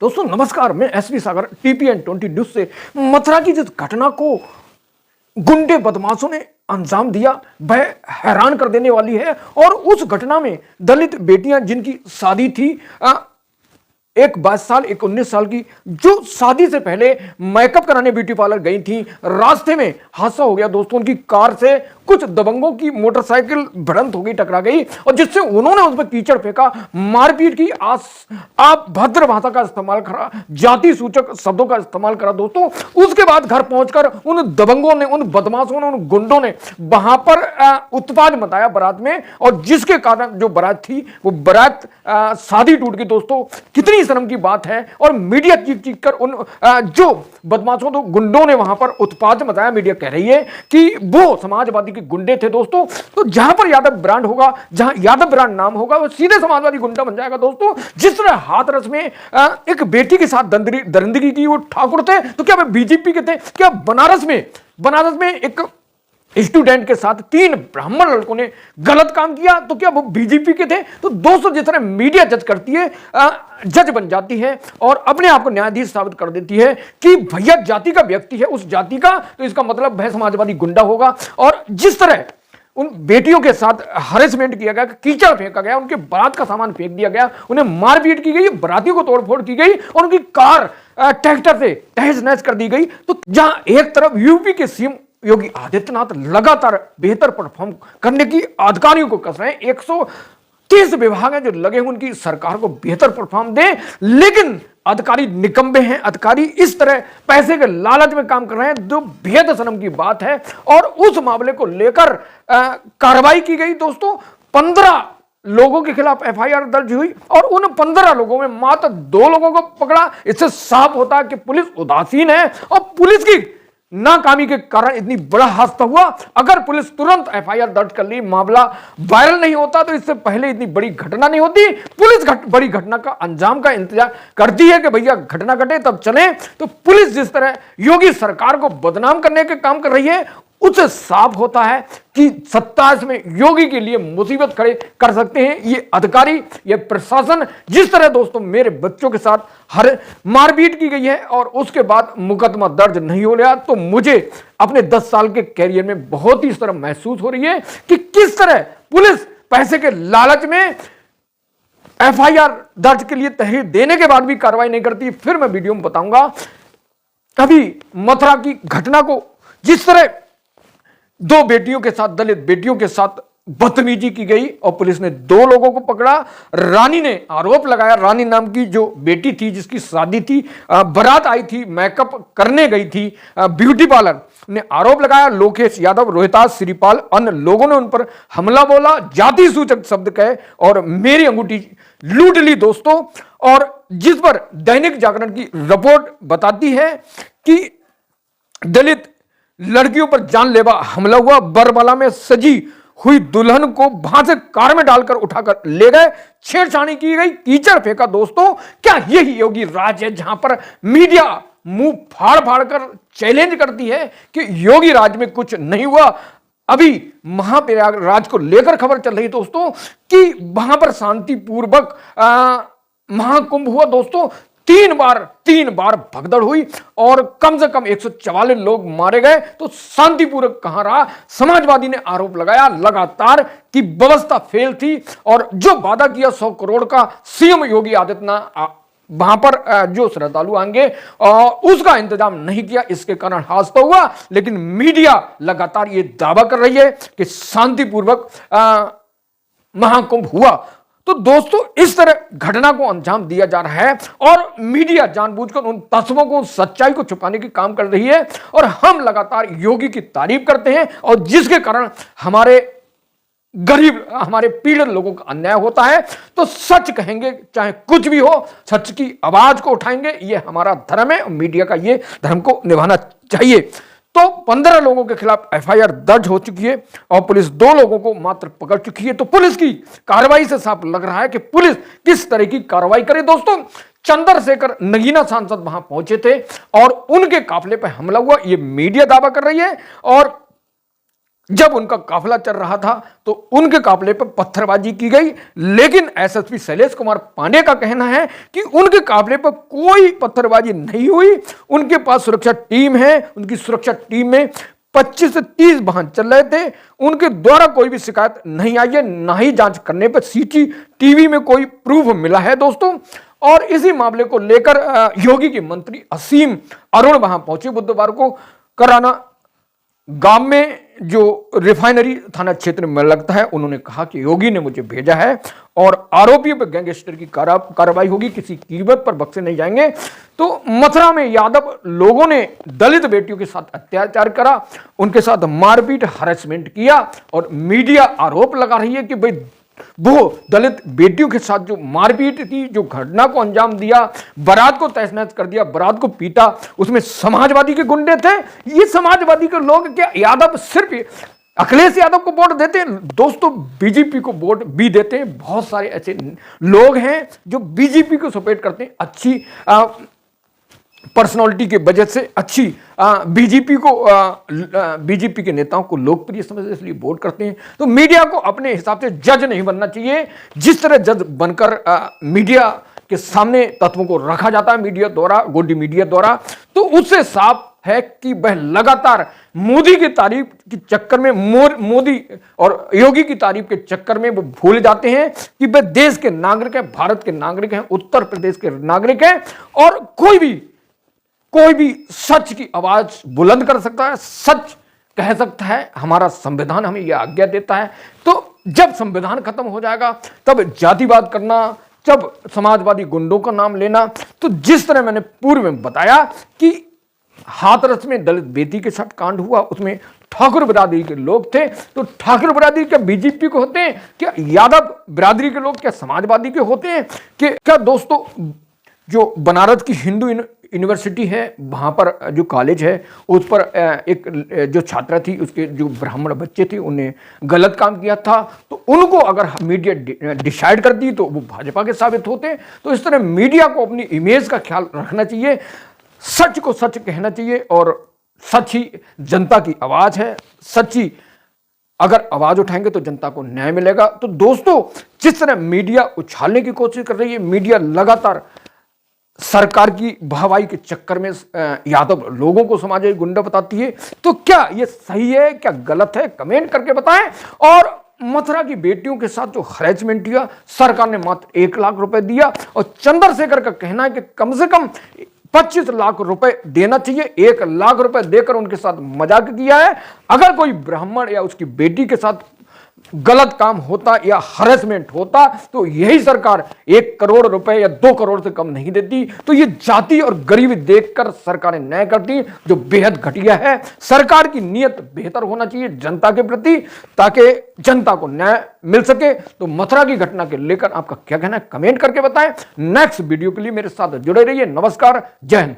दोस्तों नमस्कार, मैं एसवी सागर टीपीएन 20 न्यूज से। मथुरा की जिस घटना को गुंडे बदमाशों ने अंजाम दिया वह हैरान कर देने वाली है। और उस घटना में दलित बेटियां जिनकी शादी थी, एक 22 साल एक 19 साल की, जो शादी से पहले मेकअप कराने ब्यूटी पार्लर गई थी, रास्ते में हादसा हो गया दोस्तों। उनकी कार से कुछ दबंगों की मोटरसाइकिल भिड़ंत हो गई, टकरा गई, और जिससे उन्होंने उस पर कीचड़ फेंका, मारपीट की, आप भद्र भाषा का इस्तेमाल करा, जाति सूचक शब्दों का इस्तेमाल करा दोस्तों। उसके बाद घर पहुंचकर उन दबंगों ने, उन बदमाशों ने, उन गुंडों ने वहां पर उत्पाद मचाया बारात में, और जिसके कारण जो बारात थी वो बारात शादी टूट गई दोस्तों। कितनी शर्म की बात है। और मीडिया चीख चीख कर उन जो बदमाशों, तो गुंडों ने वहां पर उत्पाद मचाया। मीडिया कह रही है कि वो समाजवादी के गुंडे थे दोस्तों। तो जहां पर यादव ब्रांड होगा, जहां यादव ब्रांड नाम होगा, वो सीधे समाजवादी गुंडा बन जाएगा दोस्तों। जिस तरह हाथरस में एक बेटी के साथ दरिंदगी की, वो ठाकुर थे तो क्या वे बीजेपी के थे? क्या बनारस में एक स्टूडेंट के साथ 3 ब्राह्मण लड़कों ने गलत काम किया तो क्या वो बीजेपी के थे? तो दोस्तों जिस तरह मीडिया जज करती है, जज बन जाती है और अपने आप को न्यायाधीश साबित कर देती है कि भैया जाति का व्यक्ति है, उस जाति का, तो इसका मतलब वह समाजवादी गुंडा होगा। और जिस तरह उन बेटियों के साथ हरेसमेंट किया गया, कीचड़ फेंका गया, उनके बारात का सामान फेंक दिया गया, उन्हें मारपीट की गई, बरातियों को तोड़फोड़ की गई और उनकी कार ट्रैक्टर से तहस नहस कर दी गई। तो जहां एक तरफ यूपी के सीएम योगी आदित्यनाथ लगातार बेहतर परफॉर्म करने की अधिकारियों को कस रहे हैं, 130 विभाग हैं जो लगे हैं उनकी सरकार को बेहतर परफॉर्म दे, लेकिन अधिकारी निकम्बे हैं। अधिकारी इस तरह पैसे के लालच में काम कर रहे हैं, जो बेहद शर्म की बात है। और उस मामले को लेकर कार्रवाई की गई दोस्तों। 15 लोगों के खिलाफ एफआईआर दर्ज हुई और उन 15 लोगों में मात्र 2 लोगों को पकड़ा। इससे साफ होता है कि पुलिस उदासीन है और पुलिस की नाकामी के कारण इतनी बड़ा हादसा हुआ। अगर पुलिस तुरंत एफआईआर दर्ज कर ली, मामला वायरल नहीं होता, तो इससे पहले इतनी बड़ी घटना नहीं होती। पुलिस बड़ी घटना का अंजाम का इंतजार करती है कि भैया घटना घटे तब चले। तो पुलिस जिस तरह योगी सरकार को बदनाम करने के काम कर रही है, उससे साफ होता है कि सत्ता में योगी के लिए मुसीबत खड़े कर सकते हैं ये अधिकारी, ये प्रशासन। जिस तरह दोस्तों मेरे बच्चों के साथ हर मारपीट की गई है और उसके बाद मुकदमा दर्ज नहीं हो रहा, तो मुझे अपने 10 साल के कैरियर में बहुत ही शर्म महसूस हो रही है कि किस तरह पुलिस पैसे के लालच में एफआईआर दर्ज के लिए तहरीर देने के बाद भी कार्रवाई नहीं करती। फिर मैं वीडियो में बताऊंगा। अभी मथुरा की घटना को जिस तरह 2 बेटियों के साथ, दलित बेटियों के साथ बदतमीजी की गई और पुलिस ने 2 लोगों को पकड़ा। रानी ने आरोप लगाया, रानी नाम की जो बेटी थी जिसकी शादी थी, बारात आई थी, मेकअप करने गई थी ब्यूटी पार्लर, ने आरोप लगाया। लोकेश यादव, रोहितास, श्रीपाल, अन्य लोगों ने उन पर हमला बोला, जाति सूचक शब्द कहे और मेरी अंगूठी लूट ली दोस्तों। और जिस पर दैनिक जागरण की रिपोर्ट बताती है कि दलित लड़कियों पर जानलेवा हमला हुआ। बरबला में सजी हुई दुल्हन को वहां से कार में डालकर उठाकर ले गए, छेड़छाड़ी की गई, कीचड़ फेंका दोस्तों। क्या यही योगी राज है जहां पर मीडिया मुंह फाड़ फाड़ कर चैलेंज करती है कि योगी राज में कुछ नहीं हुआ? अभी महाप्रयागराज को लेकर खबर चल रही दोस्तों कि वहां पर शांतिपूर्वक महाकुंभ हुआ दोस्तों। 3 बार भगदड़ हुई और कम से कम 144 लोग मारे गए। तो शांतिपूर्वक कहां रहा? समाजवादी ने आरोप लगाया लगातार कि व्यवस्था फेल थी और जो वादा किया 100 करोड़ का सीएम योगी आदित्यनाथ वहां पर जो श्रद्धालु आएंगे उसका इंतजाम नहीं किया, इसके कारण हादसा हुआ। लेकिन मीडिया लगातार ये दावा कर रही है कि शांतिपूर्वक महाकुंभ हुआ। तो दोस्तों इस तरह घटना को अंजाम दिया जा रहा है और मीडिया जानबूझकर उन तत्वों को, सच्चाई को छुपाने की काम कर रही है। और हम लगातार योगी की तारीफ करते हैं और जिसके कारण हमारे गरीब, हमारे पीड़ित लोगों का अन्याय होता है। तो सच कहेंगे, चाहे कुछ भी हो, सच की आवाज को उठाएंगे, ये हमारा धर्म है और मीडिया का ये धर्म को निभाना चाहिए। तो 15 लोगों के खिलाफ एफआईआर दर्ज हो चुकी है और पुलिस 2 लोगों को मात्र पकड़ चुकी है। तो पुलिस की कार्रवाई से साफ लग रहा है कि पुलिस किस तरह की कार्रवाई करे दोस्तों। चंद्रशेखर नगीना सांसद वहां पहुंचे थे और उनके काफिले पर हमला हुआ, ये मीडिया दावा कर रही है। और जब उनका काफिला चल रहा था तो उनके काफिले पर पत्थरबाजी की गई, लेकिन एसएसपी शैलेश कुमार पांडे का कहना है कि उनके काफिले पर कोई पत्थरबाजी नहीं हुई। उनके पास सुरक्षा टीम है, उनकी सुरक्षा टीम में 25 से 30 वाहन चल रहे थे, उनके द्वारा कोई भी शिकायत नहीं आई है, ना ही जांच करने पर सीसीटीवी में कोई प्रूफ मिला है दोस्तों। और इसी मामले को लेकर योगी के मंत्री असीम अरुण वहां पहुंचे बुधवार को। कराना गांव में जो रिफाइनरी थाना क्षेत्र में लगता है, उन्होंने कहा कि योगी ने मुझे भेजा है और आरोपियों पर गैंगस्टर की कार्रवाई होगी, किसी कीमत पर बख्शे नहीं जाएंगे। तो मथुरा में यादव लोगों ने दलित बेटियों के साथ अत्याचार करा, उनके साथ मारपीट हरेसमेंट किया और मीडिया आरोप लगा रही है कि भाई वो दलित बेटियों के साथ जो मारपीट की, जो घटना को अंजाम दिया, बारात को तहस नहस कर दिया, बारात को पीटा, उसमें समाजवादी के गुंडे थे। ये समाजवादी के लोग क्या यादव सिर्फ अखिलेश यादव को वोट देते हैं दोस्तों, बीजेपी को वोट भी देते हैं। बहुत सारे ऐसे लोग हैं जो बीजेपी को सपोर्ट करते हैं, अच्छी पर्सनालिटी के वजह से, अच्छी बीजेपी के नेताओं को लोकप्रिय समझते इसलिए वोट करते हैं। तो मीडिया को अपने हिसाब से जज नहीं बनना चाहिए। जिस तरह जज बनकर मीडिया के सामने तत्वों को रखा जाता है मीडिया द्वारा, गोदी मीडिया द्वारा, तो उससे साफ है कि वह लगातार मोदी की तारीफ के चक्कर में, मोदी और योगी की तारीफ के चक्कर में वो भूल जाते हैं कि वह देश के नागरिक हैं, भारत के नागरिक हैं, उत्तर प्रदेश के नागरिक हैं और कोई भी सच की आवाज बुलंद कर सकता है, सच कह सकता है। हमारा संविधान हमें यह आज्ञा देता है। तो जब संविधान खत्म हो जाएगा तब जातिवाद करना, जब समाजवादी गुंडों का नाम लेना, तो जिस तरह मैंने पूर्व में बताया कि हाथरस में दलित बेटी के साथ कांड हुआ, उसमें ठाकुर बिरादरी के लोग थे। तो ठाकुर बिरादरी क्या बीजेपी के होते हैं? क्या यादव बिरादरी के लोग क्या समाजवादी के होते हैं? कि क्या दोस्तों, जो बनारस की हिंदू यूनिवर्सिटी है, वहाँ पर जो कॉलेज है, उस पर एक जो छात्रा थी, उसके जो ब्राह्मण बच्चे थे, उन्हें गलत काम किया था। तो उनको अगर मीडिया डिसाइड कर दी तो वो भाजपा के साबित होते। तो इस तरह मीडिया को अपनी इमेज का ख्याल रखना चाहिए, सच को सच कहना चाहिए और सच ही जनता की आवाज़ है। सच्ची अगर आवाज़ उठाएंगे तो जनता को न्याय मिलेगा। तो दोस्तों, जिस तरह मीडिया उछालने की कोशिश कर रही है, मीडिया लगातार सरकार की वाहवाही के चक्कर में यादव लोगों को समाज गुंडा बताती है, तो क्या ये सही है, क्या गलत है? कमेंट करके बताएं। और मथुरा की बेटियों के साथ जो हरेसमेंट किया, सरकार ने मात्र 1 लाख रुपए दिया और चंद्रशेखर का कहना है कि कम से कम 25 लाख रुपए देना चाहिए। 1 लाख रुपए देकर उनके साथ मजाक किया है। अगर कोई ब्राह्मण या उसकी बेटी के साथ गलत काम होता या हरेसमेंट होता तो यही सरकार 1 करोड़ रुपए या 2 करोड़ से कम नहीं देती। तो ये जाति और गरीबी देखकर सरकारें न्याय करती, जो बेहद घटिया है। सरकार की नीयत बेहतर होना चाहिए जनता के प्रति, ताकि जनता को न्याय मिल सके। तो मथुरा की घटना के लेकर आपका क्या कहना है, कमेंट करके बताएं। नेक्स्ट वीडियो के लिए मेरे साथ जुड़े रहिए। नमस्कार, जय हिंद।